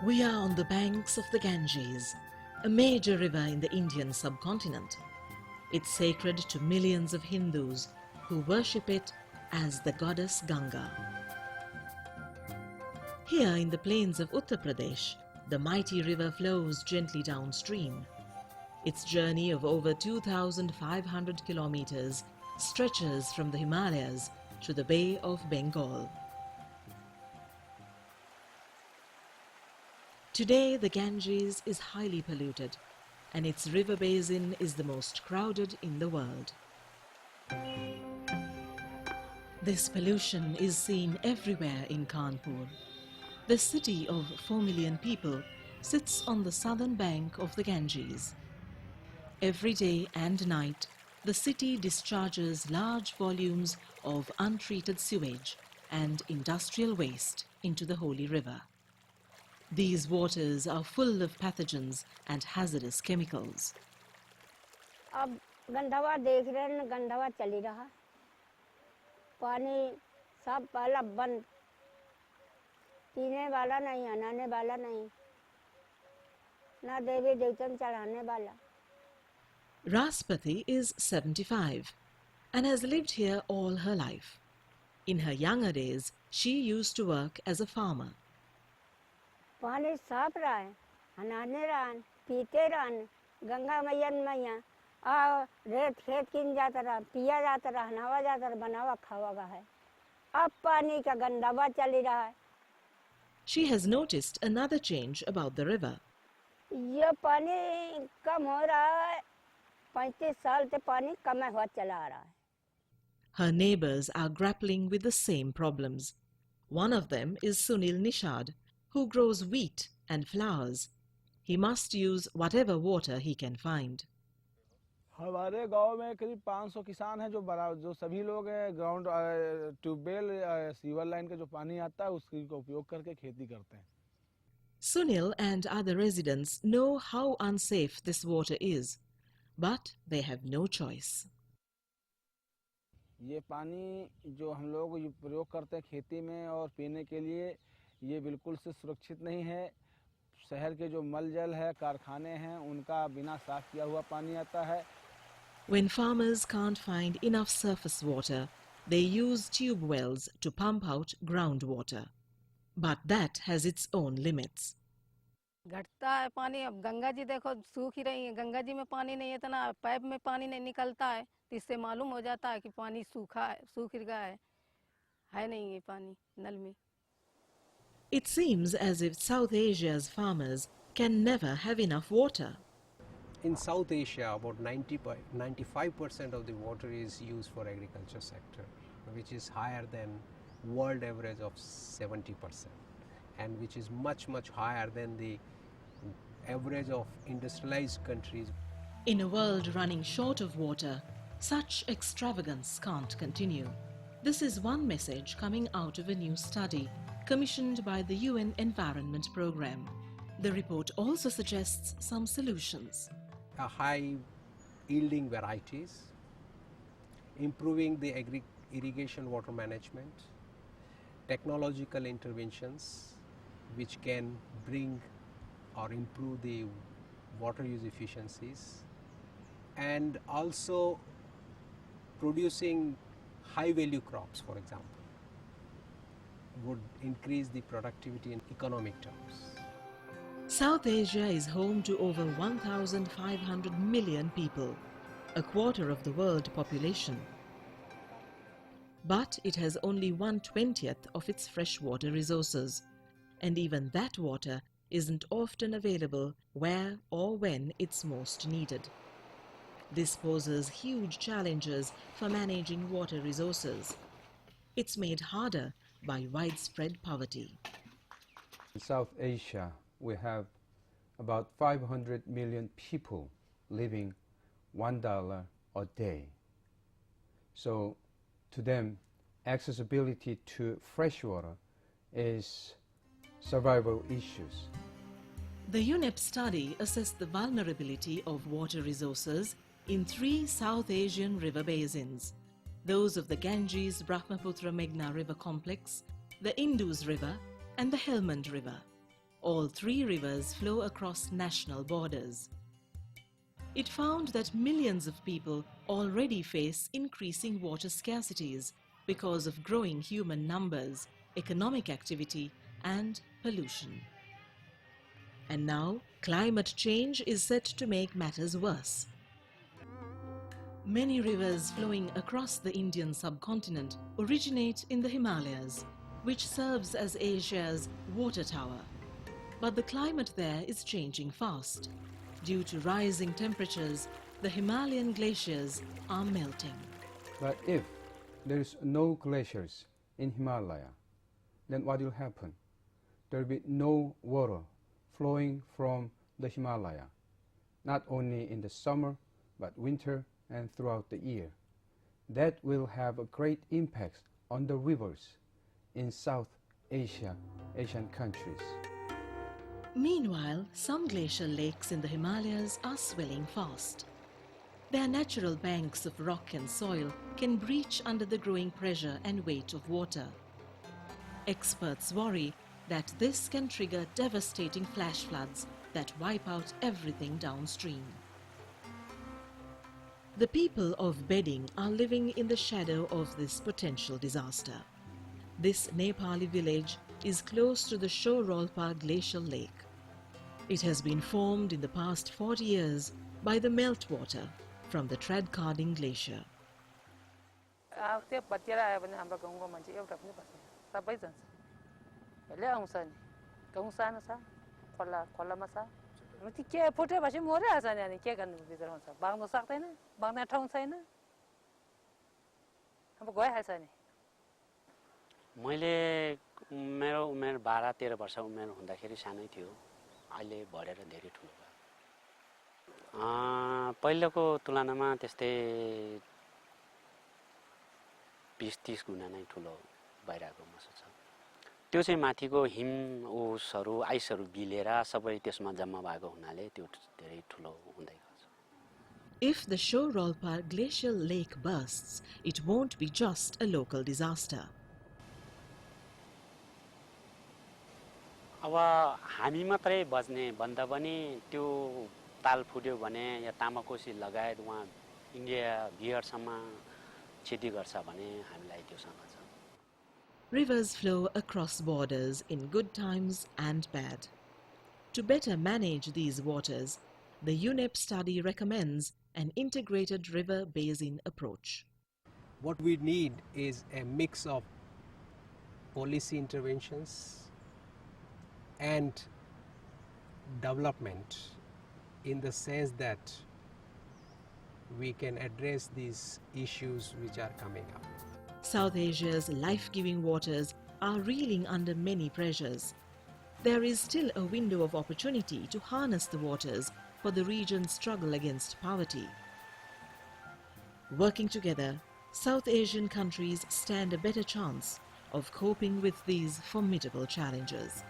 We are on the banks of the Ganges, a major river in the Indian subcontinent. It's sacred to millions of Hindus who worship it as the goddess Ganga. Here in the plains of Uttar Pradesh, the mighty river flows gently downstream. Its journey of over 2,500 kilometers stretches from the Himalayas to the Bay of Bengal. Today, the Ganges is highly polluted, and its river basin is the most crowded in the world. This pollution is seen everywhere in Kanpur. The city of 4 million people sits on the southern bank of the Ganges. Every day and night, the city discharges large volumes of untreated sewage and industrial waste into the holy river. These waters are full of pathogens and hazardous chemicals. अब गंदवा देख रहे हैं, गंदवा चली रहा, पानी सब पहला बंद, पीने वाला नहीं, नहाने वाला नहीं, ना देवी देवता में चढ़ाने वाला. Raspati is 75 and has lived here all her life. In her younger days, she used to work as a farmer. पानी साफ रहा है, नहाने रहा, पीते रहा, गंगा मैया मैया आ रेत खेत किन जाता रहा, पिया जाता रहा, नहावा जाता रहा, बनावा खावा है. अब पानी का गंदवा चली रहा है. She has noticed another change about the river. ये पानी कम हो रहा है, 35 साल से पानी कम हुआ चला आ रहा है. Her neighbors are grappling with the same problems. One of them is Sunil Nishad, who grows wheat and flowers. He must use whatever water he can find. हमारे गांव में करीब 500 किसान हैं जो सभी लोग ग्राउंड ट्यूबवेल सीवर लाइन का जो पानी आता है उसकी का उपयोग करके खेती करते हैं. Sunil and other residents know how unsafe this water is, but they have no choice. ये पानी जो हम लोग प्रयोग करते हैं खेती में और पीने के लिए ये बिल्कुल से सुरक्षित नहीं है. शहर के जो मल जल है, कारखाने हैं, उनका बिना साफ किया हुआ पानी आता है. When farmers can't find enough surface water, they use tube wells to pump out groundwater. But that has its own limits. घटता है पानी. अब गंगा जी देखो सूख ही रही है, गंगा जी में पानी नहीं है, इतना पाइप में पानी नहीं निकलता है, तो इससे मालूम हो जाता है कि पानी सूखा है, सूख गया है नहीं ये पानी नल में. It seems as if South Asia's farmers can never have enough water. In South Asia, about 95% of the water is used for agriculture sector, which is higher than world average of 70%, and which is much higher than the average of industrialized countries. In a world running short of water, such extravagance can't continue. This is one message coming out of a new study commissioned by the UN Environment Programme. The report also suggests some solutions. High yielding varieties, improving the irrigation water management, technological interventions which can bring or improve the water use efficiencies, and also producing high value crops, for example, would increase the productivity in economic terms. South Asia is home to over 1,500 million people, a quarter of the world population. But it has only 1/20th of its freshwater resources, and even that water isn't often available where or when it's most needed. This poses huge challenges for managing water resources. It's made harder by widespread poverty. In South Asia, we have about 500 million people living $1 a day. So to them, accessibility to fresh water is survival issues. The UNEP study assessed the vulnerability of water resources in 3 South Asian river basins, those of the Ganges Brahmaputra Meghna river complex, the Indus River and the Helmand River. All three rivers flow across national borders. It found that millions of people already face increasing water scarcities because of growing human numbers, economic activity and pollution. And now, climate change is set to make matters worse. Many rivers flowing across the Indian subcontinent originate in the Himalayas, which serves as Asia's water tower. But the climate there is changing fast. Due to rising temperatures, the Himalayan glaciers are melting. But if there is no glaciers in Himalaya, then what will happen? There will be no water flowing from the Himalaya, not only in the summer, but winter and throughout the year. That will have a great impact on the rivers in South Asia, Asian countries. Meanwhile, some glacial lakes in the Himalayas are swelling fast. Their natural banks of rock and soil can breach under the growing pressure and weight of water. Experts worry that this can trigger devastating flash floods that wipe out everything downstream. The people of Bedding are living in the shadow of this potential disaster. This Nepali village is close to the Shorolpa glacial lake. It has been formed in the past 40 years by the meltwater from the Tradcarding glacier. मैले मेरो उमेर 12-13 वर्ष उमेर हुँदाखेरि सानै थियो अहिले बढेर धेरै ठुलो भयो पहिलेको तुलनामा त्यस्तै 20-30 गुणा नै ठुलो भइरहेको महसुस छ त्यो चाहिँ माथिको हिम ओसहरु आइसहरु गिलेर सबै त्यसमा जम्मा भएको हुनाले त्यो धेरै ठुलो हुँदै गयो If the Shorolpa glacial lake bursts, it won't be just a local disaster. अब हामी मात्रै बज्ने भन्दा पनि त्यो ताल फुट्यो भने या तामाकोसी लगायत वहाँ इन्डिया बिहारसम्म क्षति गर्छ भने हामीलाई त्यो समस्या छ Rivers flow across borders in good times and bad. To better manage these waters, the UNEP study recommends an integrated river basin approach. What we need is a mix of policy interventions and development in the sense that we can address these issues which are coming up. South Asia's life-giving waters are reeling under many pressures. There is still a window of opportunity to harness the waters for the region's struggle against poverty. Working together, South Asian countries stand a better chance of coping with these formidable challenges.